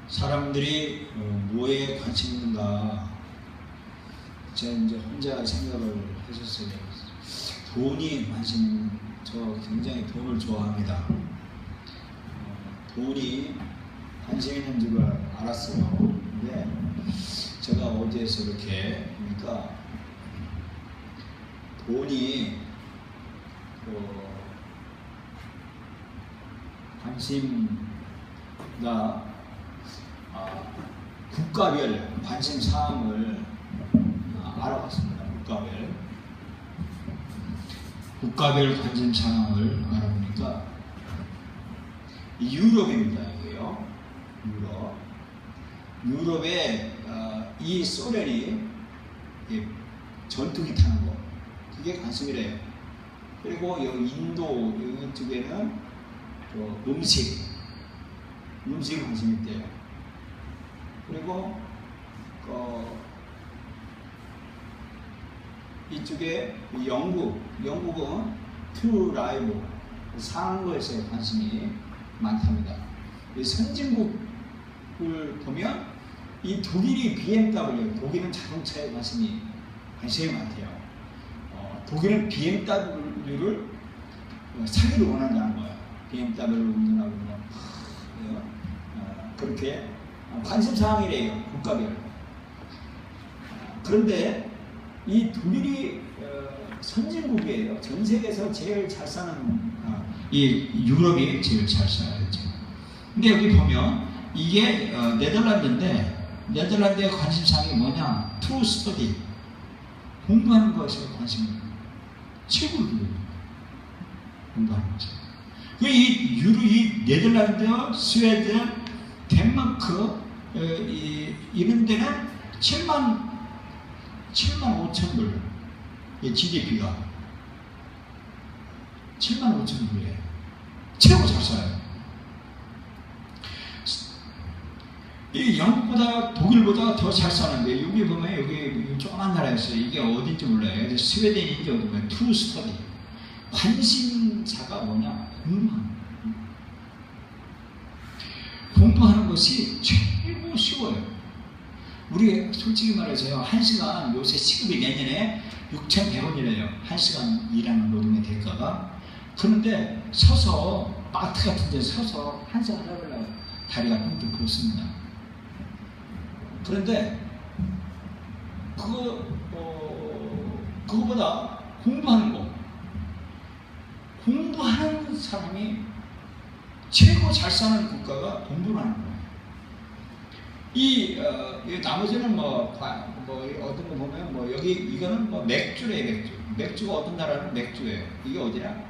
사람들이 뭐에 관심 있는가? 제가 이제 혼자 생각을 했었어요. 돈이 관심, 저 굉장히 돈을 좋아합니다. 돈이 관심 있는 줄 알았어요. 근데 제가 어디에서 이렇게 보니까 돈이 관심가 국가별 관심 사항을 알아봤습니다. 국가별 관심 사항을 알아보니까 유럽입니다. 이게요. 유럽에 이 소련이 전투기 타는 거, 그게 관심이래요. 그리고 여기 인도 여기 쪽에는 음식 관심이 있대요. 그리고 이쪽에 영국은 투 라이브 상거에서 관심이 많답니다. 이 선진국을 보면 이 독일이 BMW, 독일은 자동차에 관심이 많대요. 독일은 BMW를 사기를 원한다는 거예요. BMW를 운전하고 그렇게 관심사항이래요. 국가별. 그런데 이 독일이 선진국이에요. 전 세계에서 제일 잘 사는 이 유럽이 제일 잘 살죠. 근데 여기 보면 이게 네덜란드인데 네덜란드의 관심사항이 뭐냐? 투 스터디, 공부하는 것에 관심이 최고로 공부하는 거죠. 이 네덜란드, 스웨덴, 덴마크 이런 데는 7만 5천 불, GDP가 7만 5천 불이에요. 최고 잘 써요. 이 영국보다 독일보다 더 잘 사는데 여기 보면 여기 조그만 나라였어요. 이게 어딘지 몰라요. 스웨덴인지 어디 보면 투 스터디, 관심사가 뭐냐? 공부하는 것이 최고 쉬워요. 우리 솔직히 말해서요, 1시간 요새 시급이 내년에 6,100원이래요. 1시간 일하는 노동의 대가가. 그런데 서서 마트 같은 데 서서 1시간 하려고 다리가 뚱뚱 부었습니다. 그런데 그거보다 공부하는 사람이 최고 잘 사는 국가가 공부를 하는 거예요. 이 나머지는 어떤 거 보면 여기 이거는 맥주래요. 맥주가 어떤 나라는 맥주예요. 이게 어디냐?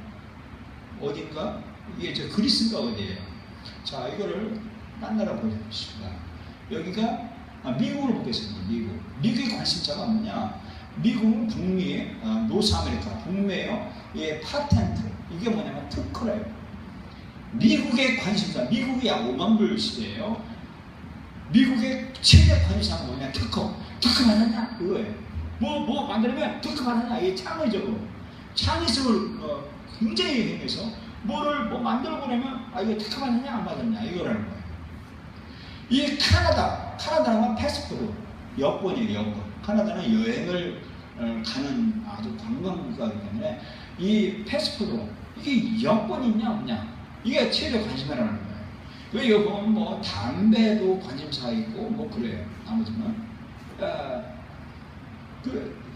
어딘가? 이게 그리스인가 어디예요? 자, 이거를 딴 나라 보겠습니다. 여기가 미국을 보겠습니다. 미국의 관심사가 뭐냐? 미국은 북미, 노스 아메리카, 북미에요. 파텐트. 이게 뭐냐면 특허래요. 미국의 관심사, 미국이 약 5만 불 시대예요. 미국의 최대 관심사가 뭐냐? 특허 받았냐? 이거예요. 뭐 만들면 특허 받았냐? 이게 창의적으로. 창의성을 굉장히 행해서 뭐를 만들어 보려면 이거 특허 받았냐? 안 받았냐? 이거라는 거예요. 이 카나다는 패스포트, 여권이에요. 여권. 카나다는 여행을 가는 아주 관광국가이기 때문에 이 패스포트, 이게 여권이 있냐 없냐? 이게 최대 관심이라는 거예요. 왜 여기 보면 담배도 관심사가 있고 그래요. 나머지는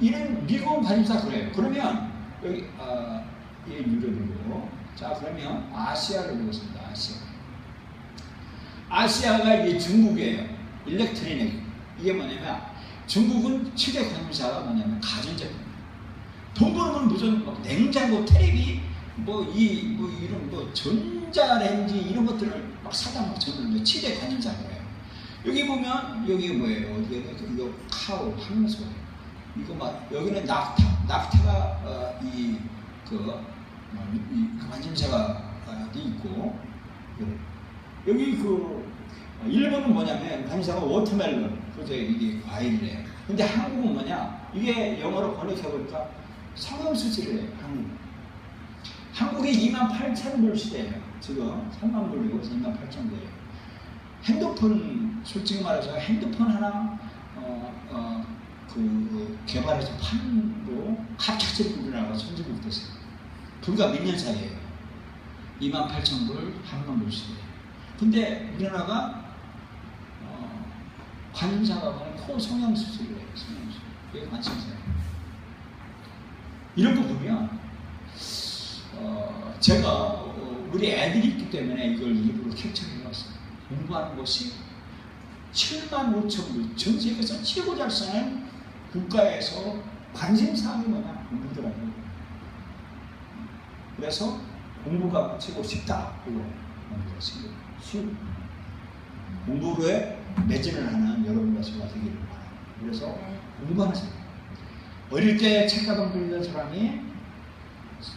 이런 미국은 관심사 그래요. 그러면 여기 이게 유럽이고, 자 그러면 아시아를 보겠습니다. 아시아가 이게 중국이에요. 일렉트로닉. 이게 뭐냐면 중국은 최대 관심사가 뭐냐면 가전제품. 돈 벌면 무슨 냉장고, 텔레비, 이런 전자레인지 이런 것들을 사다 저는 최대 관심사예요. 여기 보면 여기 뭐예요? 이거 카우, 항소. 이거 여기는 낙타가 관심사가 있고, 여기 일본은 뭐냐면 관심사가 워터멜론, 그죠? 이게 과일이래요. 근데 한국은 뭐냐? 이게 영어로 번역해보니까 성형수술이래요. 한국이 28,000불 시대예요. 지금 3만 불이고 28,000불이에요. 핸드폰, 솔직히 말해서 핸드폰 하나 개발해서 판으로 갑작스럽게 우리나라가 선진국 됐어요. 불과 몇 년 사이에요. 28,000불 한번 볼 수 있어요. 근데 우리나라가 관심사가 코 성형수술을 해요. 성형수술. 그게 관심사예요. 이런 거 보면 제가 우리 애들이 있기 때문에 이걸 일부러 캡처해 왔어요. 공부하는 것이 75,000불, 전 세계에서 최고 잘 사는 국가에서 관심사항이 뭐냐? 공부더라고요. 그래서 공부가 최고 쉽다. 이거 공부가 쉬운. 공부에 매진을 하는 여러분과 저가 되기를 바랍니다. 그래서 공부하는 사람. 어릴 때 책가방 들던 사람이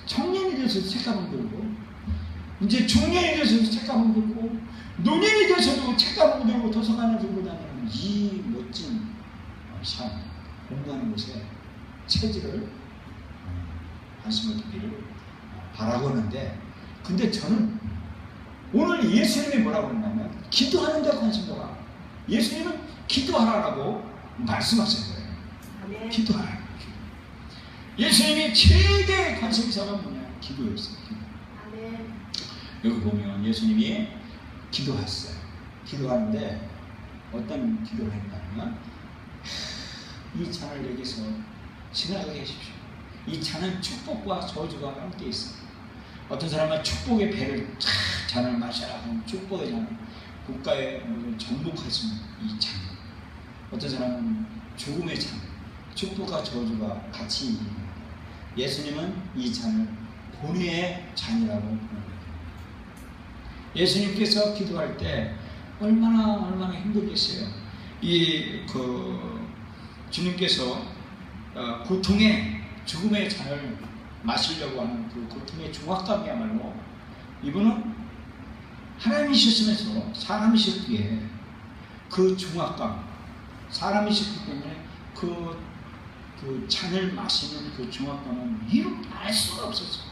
청년이 돼서도 책가방 들고, 이제 중년이 돼서도 책가방 들고, 노년이 돼서도 책가방 들고 도서관을 들고 다니는 이 멋진 삶, 공부하는 곳에 체질을 관심을 두기를 바라고 하는데, 근데 저는 오늘 예수님이 뭐라고 했냐면 기도하는 데 관심 둬라. 예수님은 기도하라고 말씀하신 거예요. 아멘. 기도하라. 예수님이 최대의 관심사가 뭐냐? 기도였어요. 기도. 아멘. 여기 보면 예수님이 기도했어요. 기도하는데 어떤 기도를 했냐면, 이 잔을 여기서 지나가게 해주십시오. 이 잔은 축복과 저주가 함께 있습니다. 어떤 사람은 축복의 배를 잔을 마셔라 하면 축복의 잔을, 국가에 정복했습니다. 이 잔. 어떤 사람은 죽음의 잔, 축복과 저주가 같이 있는 겁니다. 예수님은 이 잔을 본의의 잔이라고 부릅니다. 예수님께서 기도할 때 얼마나 힘들겠어요. 주님께서 고통의 죽음의 잔을 마시려고 하는 그 고통의 중압감이야말로, 이분은 하나님이셨으면서 사람이셨기에 그 중압감, 사람이셨기 때문에 그 잔을 마시는 그 중압감은 이루 알 수가 없었어요.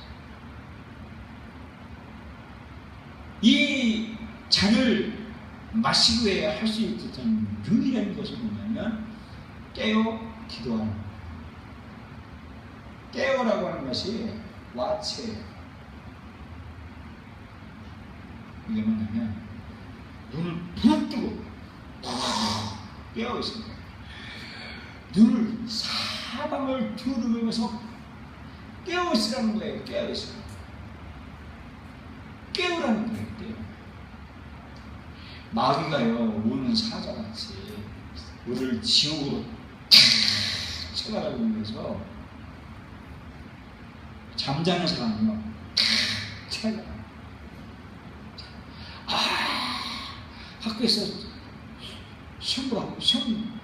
이 잔을 마시고 해야 할 수 있었던 유일한 것을 뭐냐면 깨어 기도하는 것. 깨어라고 하는 것이 와체예요. 이게 뭐냐면 눈을 부릅뜨고 깨어 있습니다. 눈을 사방을 두루면서 깨어 있으라는 거예요. 깨어 있으라. 깨우라는 거예요. 깨우. 마귀가요, 우는 사자같이 우리를 지옥으로 쳐가라고 하면서 잠자는 사람은요, 쳐가. 학교에서 시험 보라고, 시험,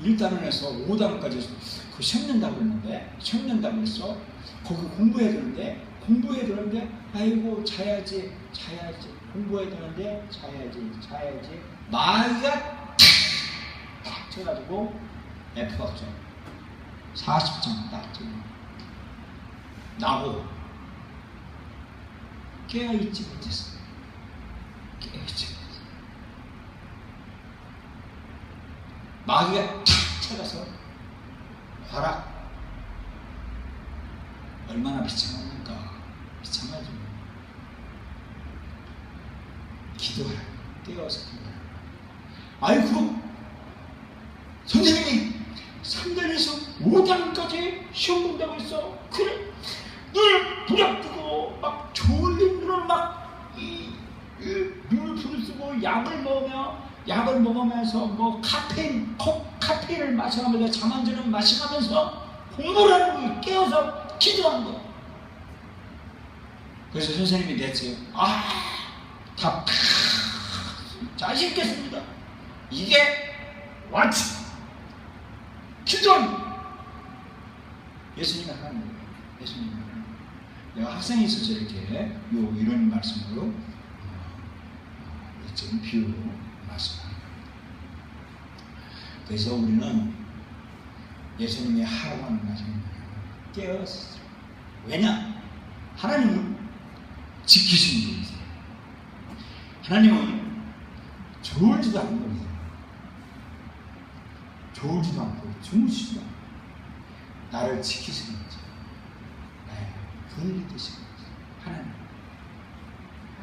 1단원에서 5단원까지 그 시험 낸다고 했는데, 시험 낸다고 했어. 거기 공부해야 되는데, 아이고, 자야지. 공부해야 되는데, 자야지. 마귀가 딱 쳐가지고, F학점. 40점 딱 찍어. 나고, 깨어있지 못했어. 마귀가 탁 쳐가서 화락. 얼마나 비참합니까? 비참하죠. 기도하라. 깨어서 기도하라. 아이고, 선생님이 3단에서 5단까지 시험 본다고 했어. 그래, 눈을 부릅뜨고 막 졸린 눈을 눈을 부릅뜨고 약을 먹으면서 뭐 카페인을 마셔가면서 잠 안 자는 마셔가면서 공부를 하는 거예요. 깨어서 기도한 거. 그래서 선생님이 냈어요. 답 잘 읽겠습니다. 이게 와치 기도는 예수님이 하는 거예요. 예수님이 하는 거예요. 내가 학생이 있어서 이렇게 이런 말씀으로 지금 비유로 말씀합니다. 그래서 우리는 예수님이 하라고 하는 말씀은 깨어서. 왜냐? 하나님은 지키시는 분이세요. 하나님은 졸지도 않는 거죠. 졸지도 않고 주무시지도 않고 나를 지키시는 거죠. 그늘이 되시는 거죠. 하나님.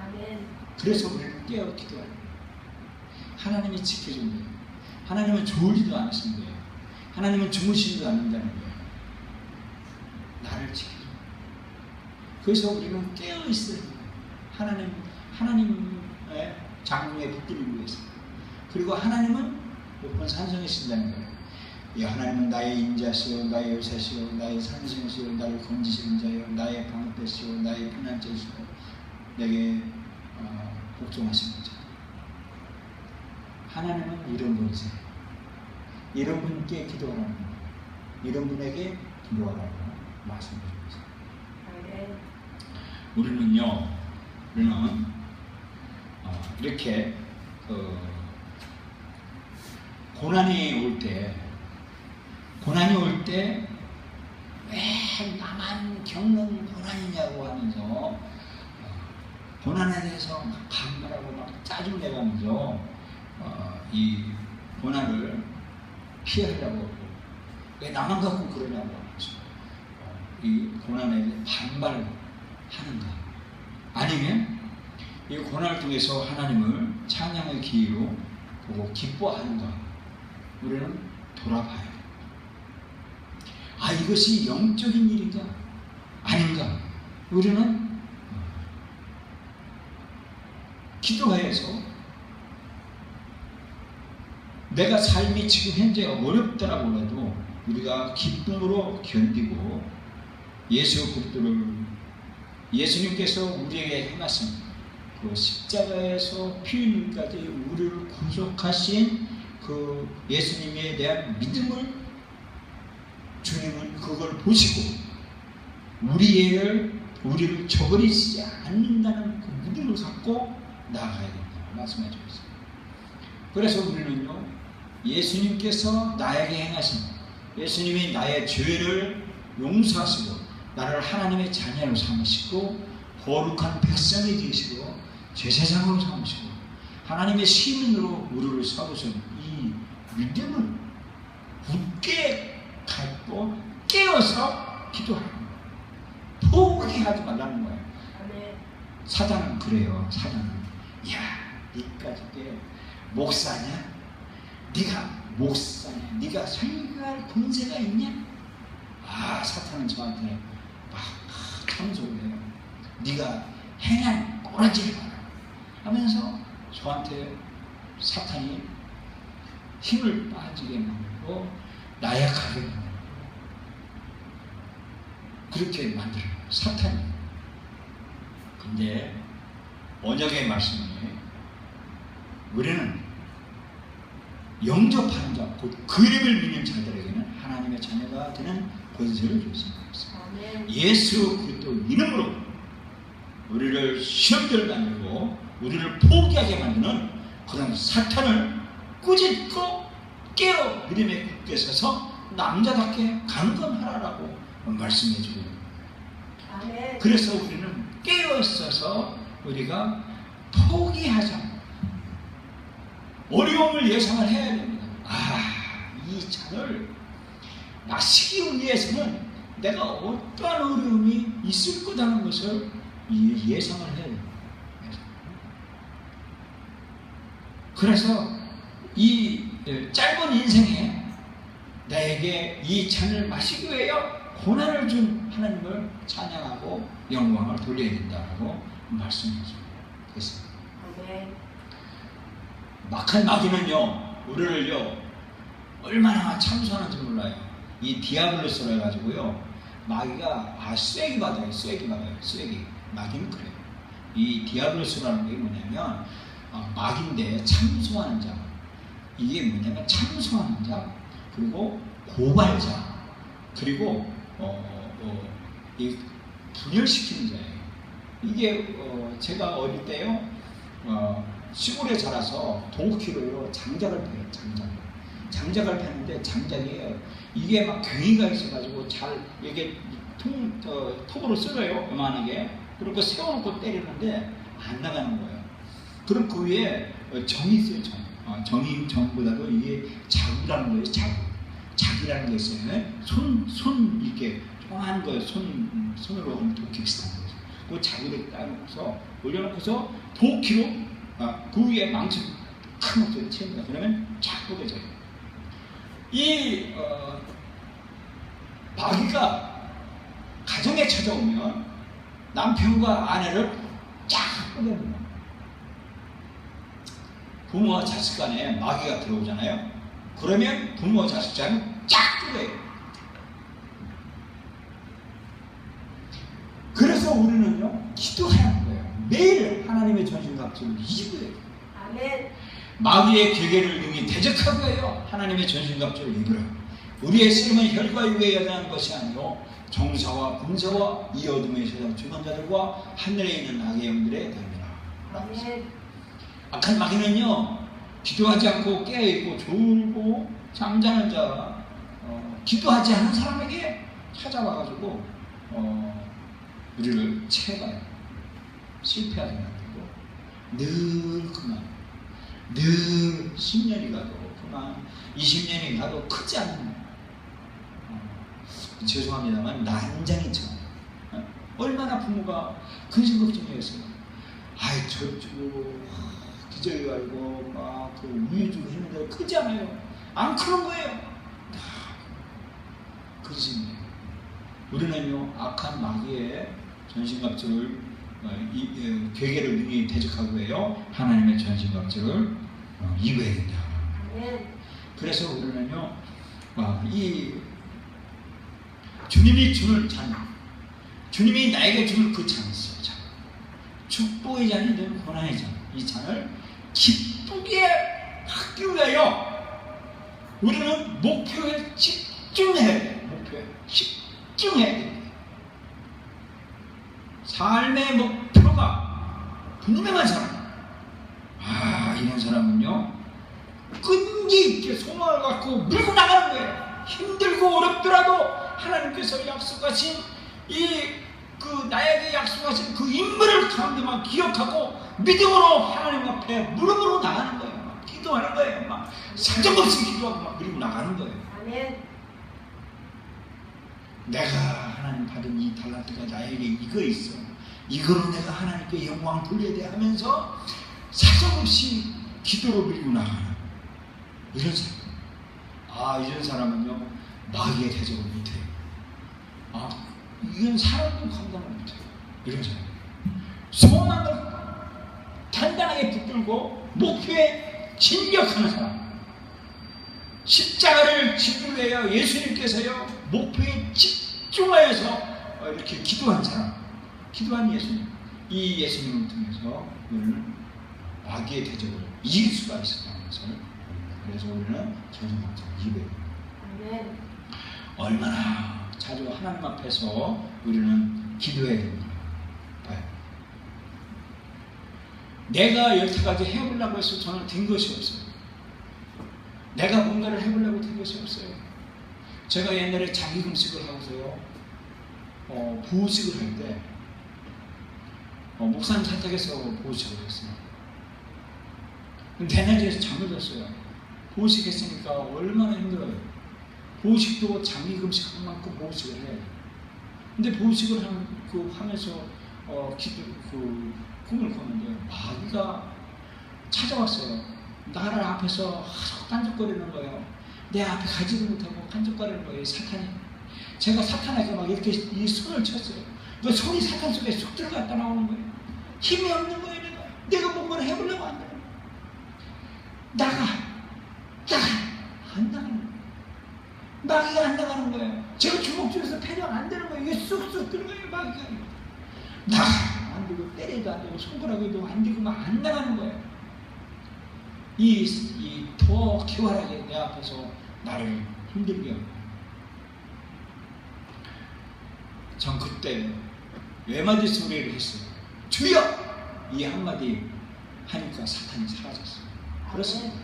아멘. 그래서 우리는 깨어 기도해야 돼요. 하나님이 지켜준 거예요. 하나님은 졸지도 않으신 거예요. 하나님은 주무시지도 않는다는 거예요. 나를 지켜준 거예요. 그래서 우리는 깨어 있어야 돼요. 하나님의 장중에 붙들기 위해서. 그리고 하나님은 몇 번 산성하신다는 거예요. 이 하나님은 나의 인자시요, 나의 의사시요, 나의 산성시요, 나를 건지시는 자요, 나의 방패시요, 나의 피난처시요, 내게 복종하시는 자. 하나님은 이런 분이세요. 이런 분께 기도하라는 거예요. 이런 분에게 기도하라고 말씀드립니다. 우리는 이렇게 고난이 올 때 왜 나만 겪는 고난이냐고 하면서 고난에 대해서 막 반발하고 막 짜증내가면서 이 고난을 피하려고 하고 왜 나만 갖고 그러냐고 하면서 이 고난에 반발하는가? 아니면 이 고난을 통해서 하나님을 찬양의 기회로 보고 기뻐하는가? 우리는 돌아봐야 돼. 이것이 영적인 일인가? 아닌가? 우리는 기도해서 내가 삶이 지금 현재 어렵더라고 해도 우리가 기쁨으로 견디고 예수 그리스도를 예수님께서 우리에게 행하신 그 십자가에서 피 흘림까지 우리를 구속하신 그 예수님에 대한 믿음을 주님은 그걸 보시고 우리를 저버리시지 않는다는 그 믿음을 갖고 나아가야 된다 말씀해 주셨어요. 그래서 우리는요 예수님께서 나에게 행하신 예수님이 나의 죄를 용서하시고 나를 하나님의 자녀로 삼으시고 거룩한 백성이 되시고 제사장으로 삼으시고 하나님의 시민으로 우리를 삼으신 이 믿음을 굳게 갖고 깨어서 기도하는 거예요. 포기하지 말라는 거예요. 사단은 그래요. 사단은 니까지 목사냐? 네가 목사냐? 네가 설교할 권세가 있냐? 사탄은 저한테 막 참소를 해요. 네가 행한 꼬라지를 봐라 하면서 저한테 사탄이 힘을 빠지게 만들고 나약하게 만들고 그렇게 만들어요. 사탄이. 근데 언약의 말씀에 우리는 영접하는 자, 곧 그 이름을 믿는 자들에게는 하나님의 자녀가 되는 권세를 주셨습니다. 예수 그리스도 이름으로 우리를 시험들 만들고 우리를 포기하게 만드는 그런 사탄을 꾸짖고 깨어 믿음에 굳게 서서 남자답게 강건하라고 말씀해 주고 그래서 우리는 깨어 있어서 우리가 포기하자. 어려움을 예상을 해야 됩니다. 이 잔을 마시기 위해서는 내가 어떠한 어려움이 있을 거라는 것을 예상을 해야 됩니다. 그래서 이 짧은 인생에 나에게 이 잔을 마시기 위해 고난을 준 하나님을 찬양하고 영광을 돌려야 된다고 말씀하십니다. 그래서 막한 마귀는요 우리를요 얼마나 참수하는지 몰라요. 이 디아블로스로 해가지고요 마귀가 쐐기 받아요. 마귀는 그래요. 이 디아블로스라는 게 뭐냐면 마귀인데 참수하는 자. 이게 뭐냐면 참수하는 자 그리고 고발자 그리고 이 분열시키는 자예요. 이게 제가 어릴 때요 시골에 자라서 동키로요 장작을 패요. 장작을 패는데 장작이에요. 이게 막 괭이가 있어가지고 잘 이게 톱으로 쓸어요. 요만하게. 그리고 세워놓고 때리는데 안 나가는 거예요. 그럼 그 위에 정이 있어요. 정이 정보다도 이게 자구라는 거예요. 자기라는 게 있어요. 손 이렇게 조그만 거예요. 손으로 하는 도끼 비슷한 거예요. 그 자구를 따놓고서 올려놓고서 도끼로 그 위에 망치 큰 목소리 치입니다. 그러면 쫙 뻗어져요. 이 마귀가 가정에 찾아오면 남편과 아내를 쫙 뻗어냅니다. 부모와 자식 간에 마귀가 들어오잖아요. 그러면 부모와 자식 간에 쫙 뜯어요. 그래서 우리는요, 기도해야 하는 거예요. 매일 하나님의 전신갑주를 입어야 돼요. 아멘. 마귀의 괴계를 능히 대적하고 해요. 하나님의 전신갑주를 입으라. 우리의 쓰임은 혈과 육에 여정한 것이 아니요 정사와 군사와 이 어둠의 세상 주관자들과 하늘에 있는 악의 영들의 덤이라. 아멘. 악한 마귀는요, 기도하지 않고 깨어있고 졸고 잠자는 자, 기도하지 않은 사람에게 찾아와가지고 우리를 채가요. 실패하게 만들고 늘 그만, 늘 10년이 가도 그만, 20년이 가도 크지 않는, 죄송합니다만 난장이처럼. 얼마나 부모가 근심걱정이었어요. 아이 저주고 기저귀 갈고 막 그 우유 주고 했는데 크지 않아요. 안 크는 거예요. 근심이에요. 우리는요, 악한 마귀의 전신갑주를 괴계를 능히 대적하고 해요. 하나님의 전신갑주를 입어야 된다. 그래서 우리는요, 이 주님이 주는 잔, 주님이 나에게 주는 그 잔이 있어요. 잔. 축복의 잔이든 고난의 잔, 이 잔을 기쁘게 받기 위하여 우리는 목표에 집중해야 돼요. 목표에 집중해야 돼요. 삶의 목표가 분명한 사람, 이런 사람은요, 끈기 있게 소망을 갖고 밀고 나가는 거예요. 힘들고 어렵더라도 하나님께서 약속하신 나에게 약속하신 그 인물을 가운데만 기억하고 믿음으로 하나님 앞에 무릎으로 나가는 거예요. 막 기도하는 거예요. 막 사정없이 기도하고 막 밀고 나가는 거예요. 아멘. 내가 하나님 받은 이 달란트가 나에게 이거 있어. 이거로 내가 하나님께 영광 돌려야 돼 하면서 사정없이 기도로 밀고 나가는 이런 사람. 이런 사람은요, 마귀의 대적을 못해요. 이건 사람도 감당을 못해요. 이런 사람. 소망을 단단하게 붙들고 목표에 진격하는 사람. 십자가를 지기 위하여 예수님께서요, 목표에 집중하여서 이렇게 기도한 사람, 기도한 예수님. 이 예수님을 통해서 우리는 마귀의 대적을 이길 수가 있었다는 것을, 그래서 우리는 전승갑주를 입어야 됩니다. 얼마나 자주 하나님 앞에서 우리는 기도해야 됩니다. 내가 여태까지 해보려고 해서 저는 된 것이 없어요. 내가 뭔가를 해보려고 된 것이 없어요. 제가 옛날에 장기금식을 하고서요, 보호식을 할 때, 목사님 선택해서 보호식을 했어요. 대낮에서 잠을 잤어요. 보호식 했으니까 얼마나 힘들어요. 보호식도 장기금식 한 만큼 보호식을 해야 돼요. 근데 보호식을 하면서 꿈을 꿨는데 마귀가 찾아왔어요. 나를 앞에서 계속 깐죽거리는 거예요. 내 앞에 가지도 못하고 깐죽거리는 거예요, 사탄이. 제가 사탄에게 막 이렇게 이 손을 쳤어요. 그 손이 사탄 속에 쑥 들어갔다 나오는 거예요. 힘이 없는 거예요. 내가 뭔가를 해보려고 한다. 나가. 안 나가는 거예요. 마귀가 안 나가는 거예요. 제가 주먹질에서 패령 안 되는 거예요. 이게 쑥쑥 들어가요, 마귀가. 나가. 안 되고, 때려도 안 되고, 손가락에도 안 되고, 막 안 나가는 거예요. 더 기활하게 내 앞에서 나를 힘들게 하고. 전 그때 외마디 소리를 했어요. 주여! 이 한마디 하니까 사탄이 사라졌어요. 그렇습니다.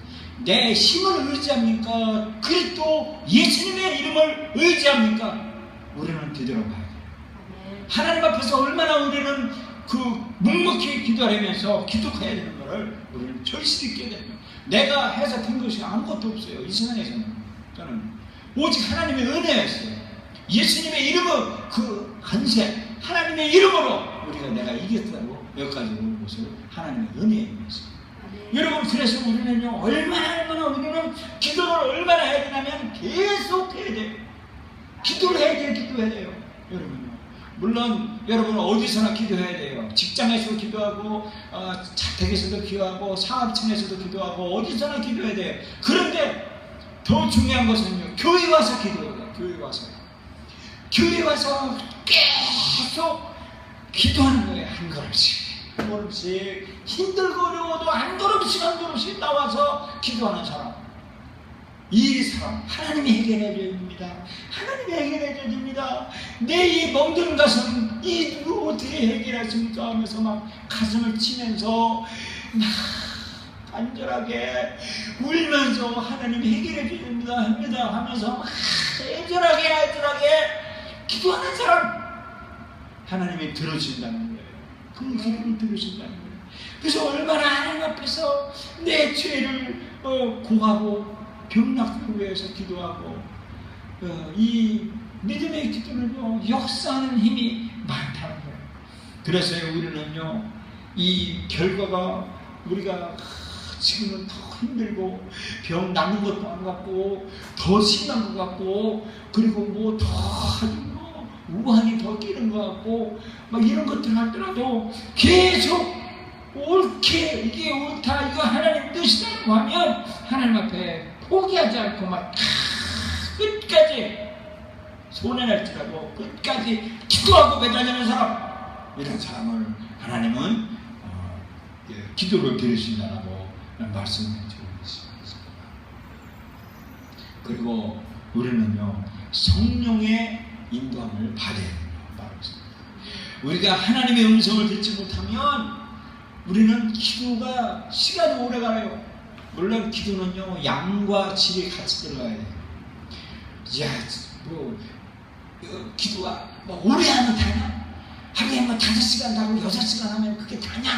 내 힘을 의지합니까? 그리스도 예수님의 이름을 의지합니까? 우리는 되돌아봐야 돼요. 하나님 앞에서 얼마나 우리는 그 묵묵히 기도하면서 기도해야 되는 것을 우리는 절실히 깨야 됩니다. 내가 해서 된 것이 아무것도 없어요. 이 세상에서는 저는 오직 하나님의 은혜였어요. 예수님의 이름은 그 한세 하나님의 이름으로 우리가 내가 이겼다고 여기까지 오는 것을 하나님의 은혜였어요. 여러분, 그래서 우리는요, 얼마나 우리는 기도를 얼마나 해야 되냐면 계속 해야 돼요. 기도를 해야 돼요. 여러분요. 물론 여러분은 어디서나 기도해야 돼요. 직장에서도 기도하고, 자택에서도 기도하고, 사업층에서도 기도하고, 어디서나 기도해야 돼요. 그런데 더 중요한 것은요, 교회 와서 기도해야 돼요. 교회 와서 계속 기도하는 거예요. 한 걸음씩. 한 걸음씩 힘들고 어려워도 한 걸음씩 나와서 기도하는 사람, 이 사람 하나님이 해결해 줘야 됩니다. 하나님이 해결해 줘야 됩니다. 내 이 멍든 가슴 이 누구 어떻게 해결하십니까 하면서 막 가슴을 치면서 막 간절하게 울면서 하나님이 해결해 줘야 됩니다 하면서 막 애절하게 기도하는 사람 하나님이 들어준다는 거예요. 그 기도를 들으신다는 거예요. 그래서 얼마나 하나님 앞에서 내 죄를 고하고 병났고 위해서 기도하고 이 믿음의 기도는요, 역사하는 힘이 많다는 거예요. 그래서 우리는요, 이 결과가 우리가 지금은 더 힘들고 병 낫는 것도 안 같고 더 심한 것 같고 그리고 뭐 더 우환이 더 끼는 것 같고 막 이런 것들 하더라도 계속 옳게 이게 옳다 이거 하나님 뜻이라고 하면 하나님 앞에 포기하지 않고 막 끝까지 손해날지라도 끝까지 기도하고 매달리는 사람, 이런 사람을 하나님은 기도를 들으신다고 말씀해 주고 있습니다. 그리고 우리는요, 성령의 인도함을 받아야 됩니다. 우리가 하나님의 음성을 듣지 못하면 우리는 기도가 시간이 오래 가요. 물론 기도는요, 양과 질이 같이 들어가야 돼요. 야, 기도가 오래 하면 다냐? 하루에 5시간 하고 6시간 하면 그게 다냐?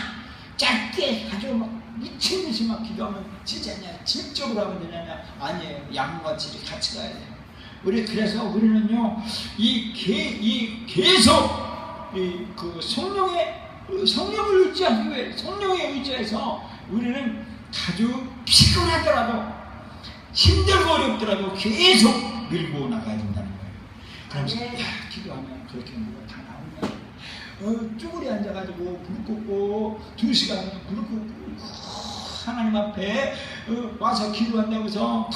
짧게 아주 미친 듯이 기도하면 진짜 질적으로 하면 되냐냐? 아니에요. 양과 질이 같이 가야 돼요. 그래서 우리는요, 계속 그 성령을 의지하기 위해 성령에 의지해서 우리는 아주 피곤하더라도 힘들고 어렵더라도 계속 밀고 나가야 된다는 거예요. 그러면서 기도하면 그렇게 뭐가 다 나오냐? 쭈그리 앉아가지고 무릎 꿇고 2시간 무릎 꿇고 하나님 앞에 와서 기도한다고 해서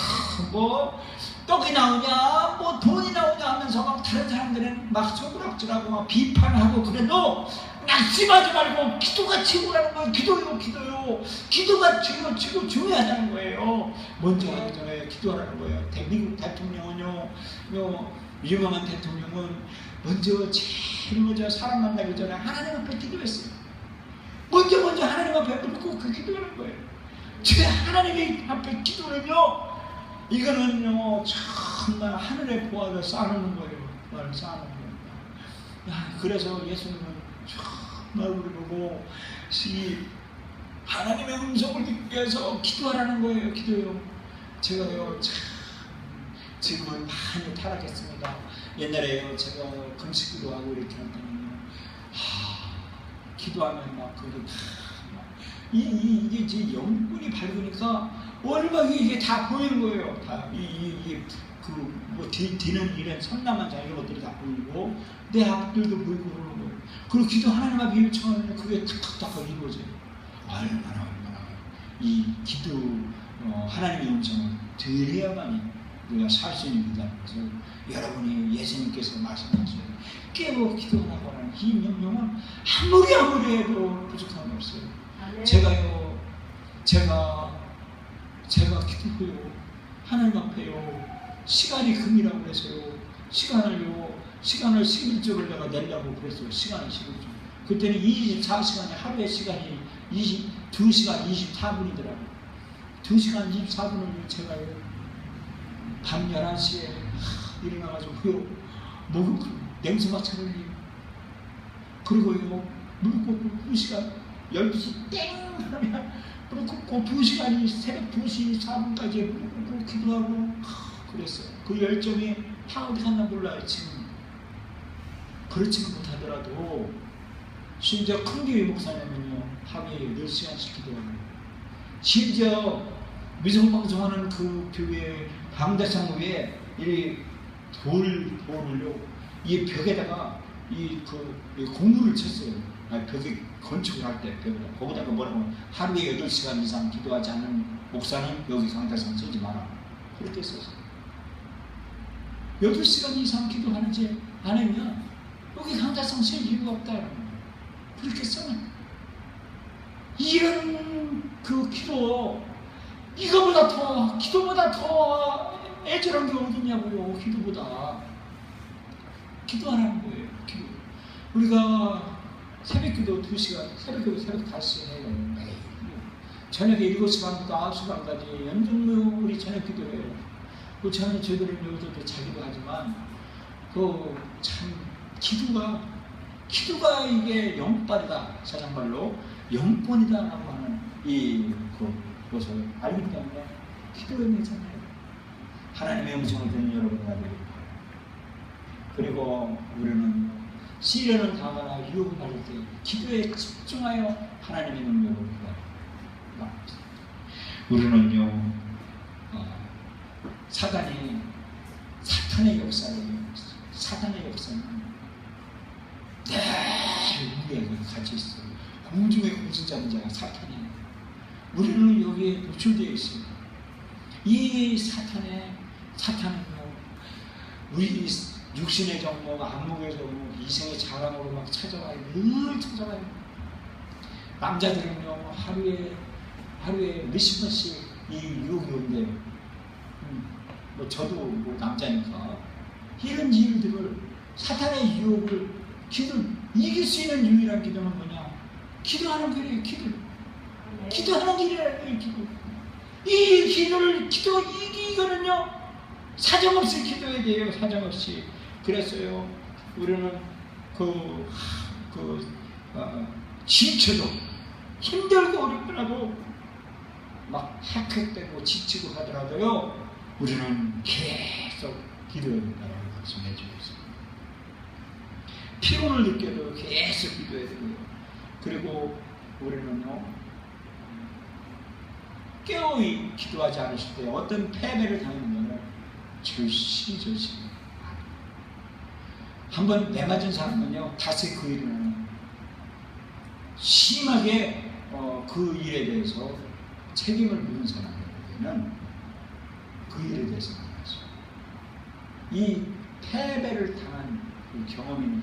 뭐 떡이 나오냐 뭐 돈이 나오냐 하면서 막 다른 사람들은 막 손가락질하고 막 비판하고 그래도 낙심하지 말고 기도가 최고라는 거예요. 기도요. 기도가 최고 중요하다는 거예요. 먼저 하기 전에 기도하라는 거예요. 미국 대통령은요, 유명한 대통령은 제일 먼저 사람 만나기 전에 하나님 앞에 기도했어요. 먼저 하나님 앞에 묻고 그 기도하는 거예요. 제 하나님 앞에 기도는요, 이거는요, 정말 하늘의 보화를 쌓아놓는 거예요. 보화를 쌓아놓는 거예요. 그래서 예수님은 정말 우리 보고 하나님의 음성을 듣기 위해서 기도하라는 거예요. 기도요. 제가요, 지금은 많이 타락했습니다. 옛날에요, 제가 금식 기도하고 이렇게 하더니 기도하면 막 그게 이게 제 영혼이 밝으니까 얼마나 이게 다 보이는 거예요. 다 뒤는 이런 선남한 자 이런 것들이 다 보이고 내 앞들도 보이고 그러는 거예요. 그리고 기도 하나님 앞에 요청하면 그게 탁탁탁 이루어져요. 얼마나 이 기도 하나님의 음성을 들어야만 우리가 살 수 있는 거다. 그래서 여러분이 예수님께서 말씀하신 깨고 기도하고 하는 이 명령은 아무리 해도 부족한 게 없어요. 제가 기도해요. 하나님 앞에요. 시간이 금이라고 해서요. 시간을 11쪽을 내가 내려고 그랬어요. 시간을 11쪽. 그때는 24시간이 하루의 시간이 2시간 24분이더라고요. 2시간 24분을 제가요. 밤 11시에 일어나가지고요. 목을 냉수 마찰을 해요. 그리고요. 무릎 2시간 12시 땡 하면 무릎 꿇고 2시간이 새벽 2시 4분까지 무릎 꿇고 기도하고 그랬어요. 그 열정이 다 어디 갔나 몰라요. 지금 그렇지는 못하더라도 심지어 큰 교회 목사님은요 하루에 8시간씩 기도하고 심지어 미성방송하는 그 교회 방대상 위에 이 돌을요 이 벽에다가 이 공물을 쳤어요. 벽에 건축을 할 때 벽에다 거기다가 뭐라고 하루에 8시간 이상 기도하지 않는 목사는 여기 강대상 쓰지 마라 그렇게 썼어요. 8시간 이상 기도하는지 안 하면 여기 강대상 쓸 이유가 없다 그렇게 써요. 이런 그 기도보다 더 애절한 게 어딨냐고요. 기도하라는 거예요. 기도. 우리가 새벽기도 2시간, 새벽 5시에 해요. 매일. 저녁에 7시 반부터 9시 반까지 연중무 우리 저녁 기도해요. 그 저희들은 여기서도 자기도 하지만 참 기도가 이게 영빨이다. 사장말로 영권이다라고 하는 그것을 알기 때문에 기도해야 되잖아요. 하나님의 음성을 듣는 여러분과 되고 그리고 우리는 시련을 당하거나 유혹을 받을 때 기도에 집중하여 하나님의 능력을 구하라. 우리는요 사탄의 역사는 늘 우리에게 같이 있어요. 공중의 공신자인 자가 사탄이에요. 우리는 여기에 노출되어 있어요. 이 사탄은요 우리 육신의 정복, 안목의 정복, 이생의 자랑으로 막 찾아와요. 늘 찾아와요. 남자들은요 하루에 몇십 번씩 이 유혹이 온대요. 저도 남자니까 이런 일들을 사탄의 유혹을 이길 수 있는 유일한 기도는 뭐냐? 기도하는 길이에요. 기도하는 길이에요. 이 기도 이거는요 사정없이 기도해야 돼요. 사정없이. 그랬어요. 우리는 지쳐도 힘들고 어렵더라도 막 학획되고 지치고 하더라도요 우리는 계속 기도해야 된다고 말씀해주고 있습니다. 피곤을 느껴도 계속 기도해야 되고요. 그리고 우리는요 깨어이 기도하지 않으실 때 어떤 패배를 당하면 절실히 한번 내맞은 사람은요 다시 그 일은 심하게 그 일에 대해서 책임을 묻는 사람에게는 그 일에 대해서 말하죠. 이 패배를 당한 그 경험이 있는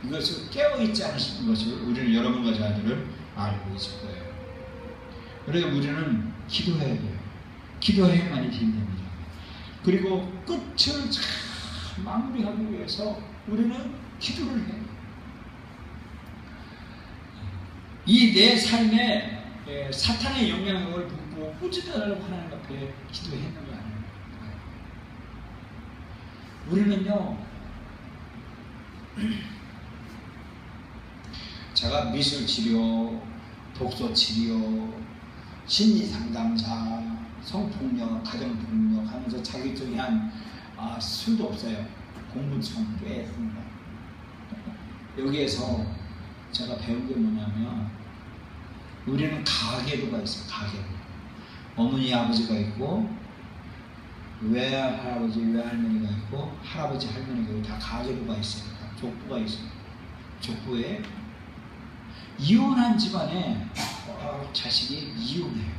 이것을 깨어있지 않으시는 것을 우리는 여러분과 저희들은 알고 있을 거예요. 그래서 우리는 기도해야 돼요. 기도해야만이 힘듭니다. 그리고 끝을 잘 마무리하기 위해서 우리는 기도를 해요. 이 내 삶에 사탄의 영향력을 받고 꾸짖으라고 하나님 앞에 기도했는 거 아니에요. 우리는요 제가 미술치료, 독서치료, 심리상담사, 성폭력, 가정폭력 하면서 자격증이 한 수도 없어요. 공부처럼 꽤 했습니다. 여기에서 제가 배운 게 뭐냐면 우리는 가계도가 있어요. 가계도. 어머니 아버지가 있고 외할아버지 외할머니가 있고 할아버지 할머니가 있고 다 가계도가 있어요. 다 족부가 있어요. 족부에 이혼한 집안에 자식이 이혼해요.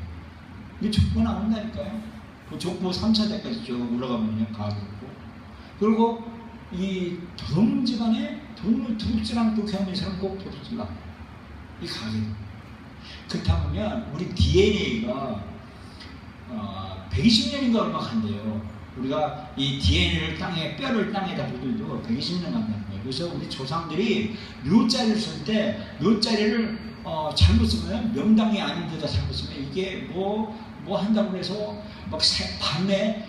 이게 족부 나온다니까요. 그 족부 3차 대까지 쭉 올라가면요 가계도고. 그리고 이 도둑 집안에 도둑질 않고 경험이 사람 꼭 도둑질 나요. 이 가계도. 그렇다면 우리 DNA가 120년인가 얼마 간대요. 우리가 이 DNA를 뼈를 땅에다 묻어도 120년 간다는 거예요. 그래서 우리 조상들이 묘자리를 쓸 때 묘자리를 잘못 쓰면 명당이 아닌 데다 잘못 쓰면 이게 뭐 한다고 해서 막 밤에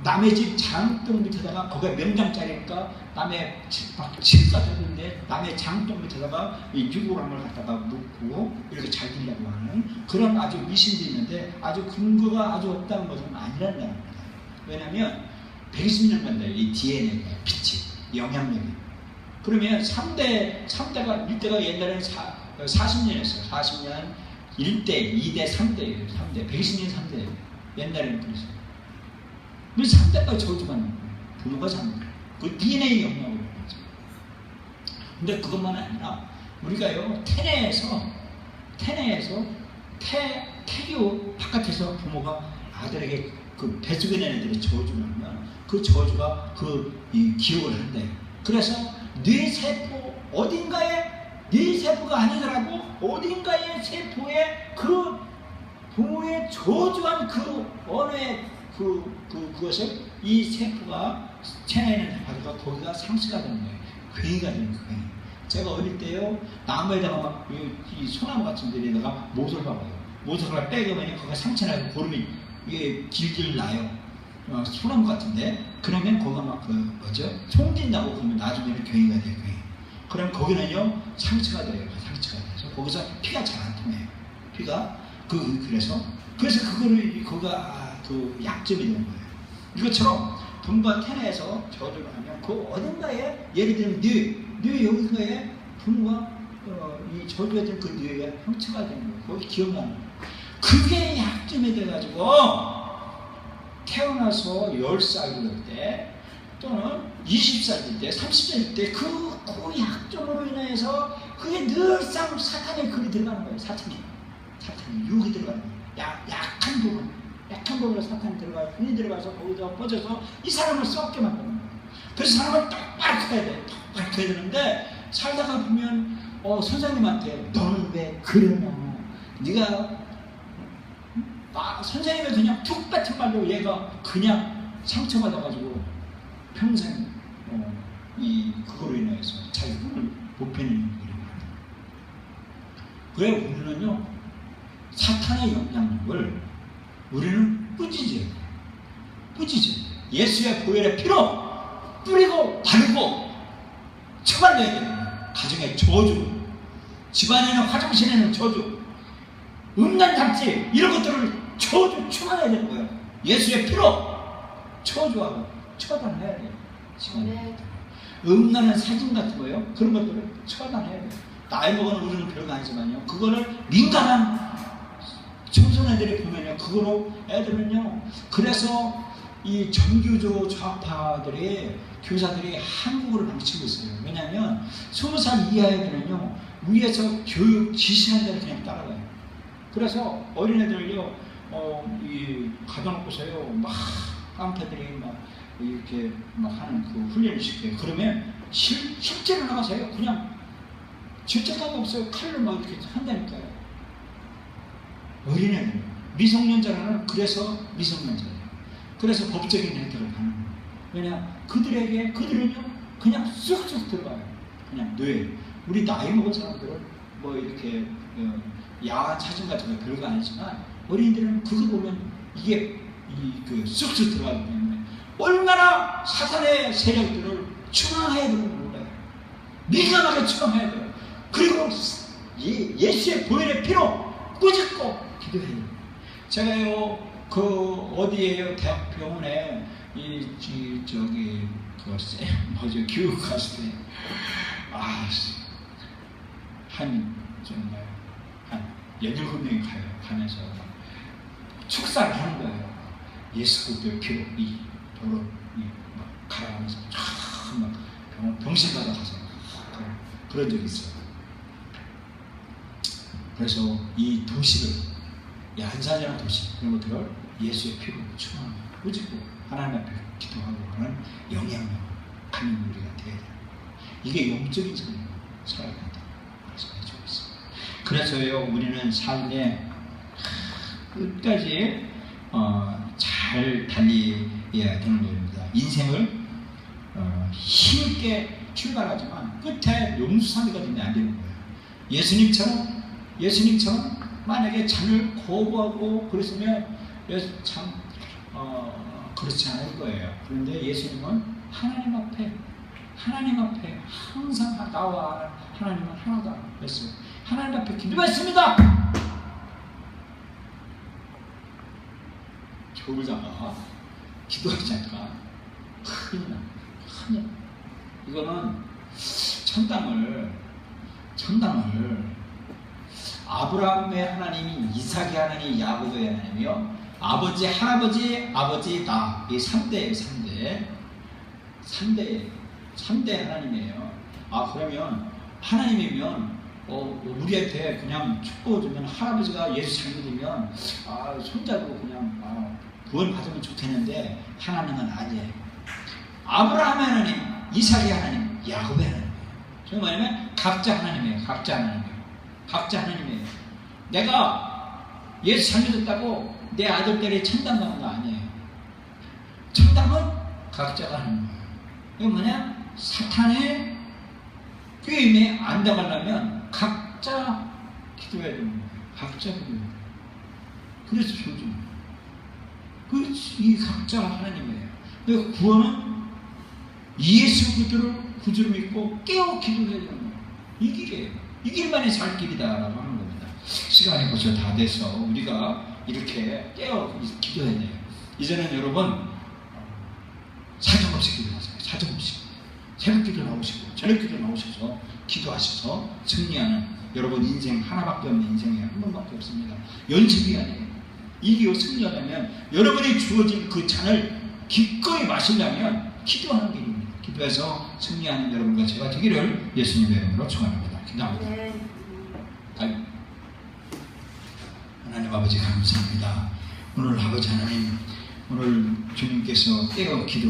남의 집 장독 밑에다가 거기가 명장짜리니까 남의 집가 되는데 남의 장독 밑에다가 이 유골함을 갖다가 묻고 이렇게 잘 되려고 하는 그런 아주 미신도 있는데 아주 근거가 아주 없다는 것은 아니라는 겁니다. 왜냐하면 120년 만에 이 DNA가 빛이 영향력이 그러면 3대가 1대가 옛날에는 40년이었어요. 40년 1대, 2대, 3대예요. 3대 120년 3대 옛날에는 그랬어요. 왜 3대까지 저주받는 거예요? 부모가 잡는 거예요. 그 DNA 영향으로 그러죠. 근데 그것만 아니라 우리가요 태내에서 태교 바깥에서 부모가 아들에게 그 뱃속에 낸 애들이 저주를 하면 그 저주가 기억을 한대요. 그래서 뇌세포 어딘가에 뇌세포가 아니더라도 어딘가의 세포에 그 부모의 저주한 그 언어의 그것을 이 세포가 체내에 있는 바디가 거기가 상처가 되는 거예요. 괴이가 되는 거예요. 제가 어릴 때요 나무에다가 막 이 소나무 같은 데다가 못을 박아요. 못을 빼고면 거기가 상처나서 고름이 이게 길길 나요. 소나무 같은데 그러면 거기가 막 송진다고 그러면 나중에는 괴이가 돼요. 괴이. 그럼 거기는요 상처가 돼요. 상처가 돼서 거기서 피가 잘 안 통해요. 피가 그래서 그거를 거기가 그 약점이 되는 거예요. 이것처럼 부모가 태내에서 저주를 하면 그 어딘가에 예를 들면 뇌 여기가에 부모가 이 저주했던 그 뇌가 형체가 되는 거예요. 거기 기억나는 거예요. 그게 약점이 돼가지고 태어나서 10살 될 때 또는 20살 될 때 30살 될 때 그 약점으로 인해서 그게 늘상 사탄의 글이 들어가는 거예요. 사탄이 유혹이 들어가는 거예요. 약한 부분으로 사탄이 들어가서 흔히 들어가서 거기서 뻗어서 이 사람을 썩게 만드는 거예요. 그래서 사람을 똑바로 커야 돼. 똑바로 커야 되는데 살다가 보면 선생님한테 너는 왜 그러냐 네가 선생님을 그냥 툭 뱉은 말로 얘가 그냥 상처받아가지고 평생 그거로 인해서 자기 꿈을 못 펴는 일이 많아요. 그래 우리는요 사탄의 영향력을 우리는 뿌리죠. 예수의 보혈의 피로 뿌리고 바르고 처발려야 됩니다. 가정의 저주, 집안에는 화장실에는 저주, 음란 잡지 이런 것들을 저주 처벌해야 되는 거예요. 예수의 피로 저주하고 처단해야 돼요. 음란한 사진 같은 거요. 그런 것들을 처단해야 돼요. 나이 먹은 우리는 별거 아니지만요. 그거를 민감한 청소년들이 보면요. 그거로 애들은요. 그래서 이 정규조 좌파들이 교사들이 한국어를 망치고 있어요. 왜냐하면 20살 이하 애들은요. 위에서 교육 지시하는 대로 그냥 따라가요. 그래서 어린애들요. 가둬놓고서요. 막 깡패들이 막 이렇게 막 하는 그 훈련을 시켜요. 그러면 실제로 나가서요. 그냥 질책감이 없어요. 칼로 막 이렇게 한다니까요. 어린애들, 미성년자라는 그래서 미성년자예요. 그래서 법적인 혜택을 받는 거예요. 왜냐 그들은요 그냥 쑥쑥 들어가요. 그냥 뇌. 우리 나이 먹은 사람들은 뭐 이렇게 야한 사진 같은 거 별거 아니지만 어린이들은 그거 보면 이게 쑥쑥 들어가기 때문에 얼마나 사탄의 세력들을 추방해야 되는지 몰라요. 민감하게 추방해야 돼요. 그리고 예수의 보혈의 피로 꾸짖고 기도해야 돼요. 제가요 어디에요 대학병원에 교육 갔을 때 정말 한 17명이 가면서 축사를 하는 거예요. 예수 그리스도의 피로 도로 가라앉아서 막 병실마다 가서 그런 적이 있어요. 그래서 이 도시를 안산이라는 도시 그런 것들을 예수의 피로 충만하고 꾸짖고 하나님 앞에 기도하고 하는 영향력 하는 우리가 되어야 돼요. 이게 영적인 삶을 살아야 된다. 말씀해주고 있습니다. 그래서요 우리는 삶에 끝까지 잘 달려야 되는 겁니다. 인생을 힘있게 출발하지만 끝에 용수산이가 되면 안 되는 거예요. 예수님처럼 만약에 잔을 거부하고 그랬으면 그렇지 않을 거예요. 그런데 예수님은 하나님 앞에 항상 나와 하나님은 하나다 했어요. 하나님 앞에 기도했습니다. 겨울자가 기도하자가 큰일 나. 이거는 천당을 아브라함의 하나님이, 이삭의 하나님, 야곱의 하나님이요, 아버지, 할아버지, 아버지 다 이 3대예요. 3대 하나님이에요. 그러면 하나님이면 우리한테 그냥 축복해주면, 할아버지가 예수 장로되면 손잡고 그냥 구원 받으면 좋겠는데, 하나님은 아니에요. 아브라함의 하나님, 이삭의 하나님, 야곱의 하나님. 저 뭐냐면 각자 하나님이에요. 각자 하나님이에요. 내가 예수 장로됐다고 내 아들 딸이 천당 가는 거 아니에요. 천당은 각자가 하는 거예요. 이건 뭐냐? 사탄의 꾀임에 안 당하려면 각자 기도해야 되는 거예요. 각자 기도해야 돼요. 그래서 조준. 이 각자 하나님이에요. 그래서 구원은 예수 그리스도를 구주로 믿고 깨어 기도해야 되는 거예요. 이 길이에요. 이 길만이 살 길이다라고 하는 겁니다. 시간이 벌써 다 돼서 우리가 이렇게 깨어 기도해야 돼요. 이제는 여러분 사정없이 기도하세요. 사정없이. 새벽 기도 나오시고 저녁 기도 나오셔서 기도하셔서 승리하는, 여러분 인생 하나밖에 없는 인생이 한 번밖에 없습니다. 연습이 아니에요. 이기고 승리하려면 여러분이 주어진 그 잔을 기꺼이 마시려면 기도하는 길입니다. 기도해서 승리하는 여러분과 제가 되기를 예수님의 이름으로 축원합니다. 기도합니다. 하나님 아버지 감사합니다. 오늘 아버지 하나님, 오늘 주님께서 깨어 기도